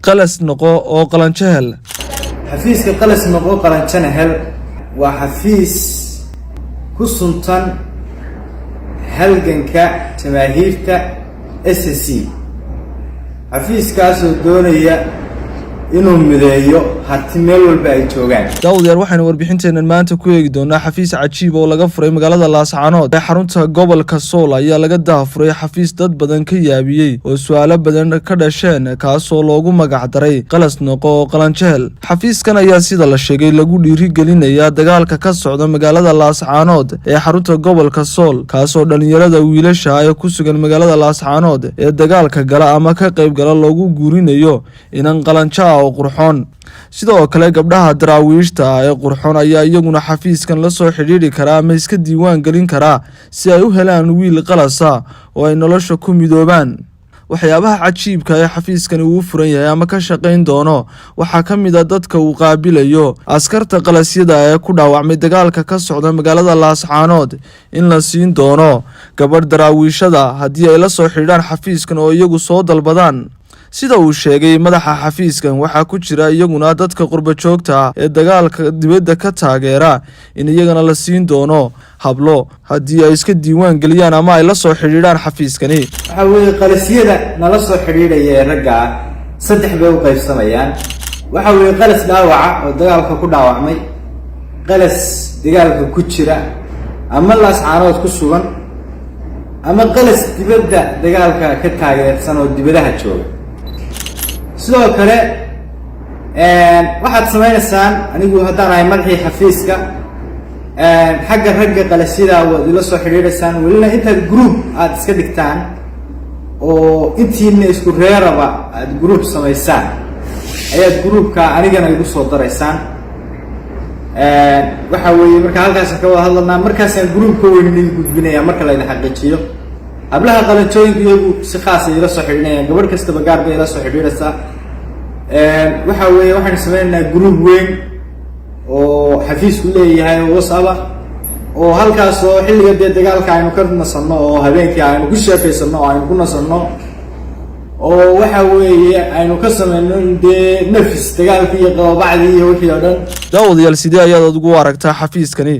qalas noqo oo qalanjo hel. xafiiska qalas noqo qalanjana hel waa xafiis ku suntan halganka jamaahiirta SSC xafiiskaas oo doonaya inuu mideeyo harti meel walba ay joogaan. Daawadayaal waxaan warbixinteenan maanta ku eegi doonaa xafiis cajiib oo laga furay magaalada Laascaanood ee xarunta gobolka Sool ayaa laga daafuray xafiis dad badan ka yaabiyay oo su'aalo badan ka dhasheen kaas oo loogu magac daray qalas noqo oo qalanjo hel. xafiiskan ayaa sida la sheegay lagu dhiirigelinayaa dagaalka ka socda magaalada Laascaanood ee xarunta gobolka Sool kaas oo dhalinyarada wiilasha ay ku sugan magaalada Laascaanood ee dagaalka gala ama ka qayb gala loogu guurinayo inaan qalanjo qurxoon. sidoo kale gabdhaha daraawiishta ee qurxoon ayaa iyaguna xafiiskan la soo xiriiri kara ama iska diiwaan gelin kara si ay u helaan wiil qalasa oo ay nolosha ku midoobaan. waxyaabaha cajiibka ee xafiiskan uu furan yahay ama ka shaqeyn doono waxaa ka mid ah dadka uu qaabilayo askarta qalasyada ee ku dhaawacmay dagaalka ka socda magaalada Laascaanood in la siin doono gabadh daraawiishada haddii ay la soo xiriiraan xafiiskan oo iyagu soo dalbadaan. sida uu sheegay madaxa xafiiskan waxaa ku jira iyaguna dadka qurba joogta ee dagaalka dibadda ka taageera in iyagana la siin doono hablo haddii ay iska diiwaan geliyaan ama ay la soo xiriiraan xafiiskani. waxa weeye qalasyada nala soo xiriiraya ragga saddex bay u qaybsamayaan. waxa weeye qalas dhaawaca oo dagaalka ku dhaawacmay, qalas dagaalka ku jira ama Laascaanood ku sugan, ama qalas dibadda dagaalka ka taageersan oo dibadaha jooga. sidoo kale waxaad samaynaysaan anigu haddaan ahay madaxii xafiiska xagga ragga qalasyada waad ila soo xiriiraysaan welina intaad group aad iska dhigtaan oo intiina isku reeraba aad group samaysaan ayaad groupka anigana igu soo daraysaan. waxa weeye marka halkaas ka wada hadlanaa markaasaan groupka weyn idin gudbinayaa marka la xaqiijiyo. hablaha qalanjooyinka iyagu si khaas ah ila soo xiriirayaan, gabadh kastaba gaar bay ila soo xiriiraysaa. waxa weeye waxaan samaynaynaa group weyn oo xafiisku leeyahay oo WhatsApp oo halkaas oo xilliga dagaalka aynu ka nasanno oo habeenkii aynu ku sheekaysano oo aynu ku nasanno oo waxa weeye aynu ka sameeyno nafis dagaalkii iyo qabacdii iyo wixii oo dhan. daawadayaal sidee ayaad ugu aragtaa xafiiskani?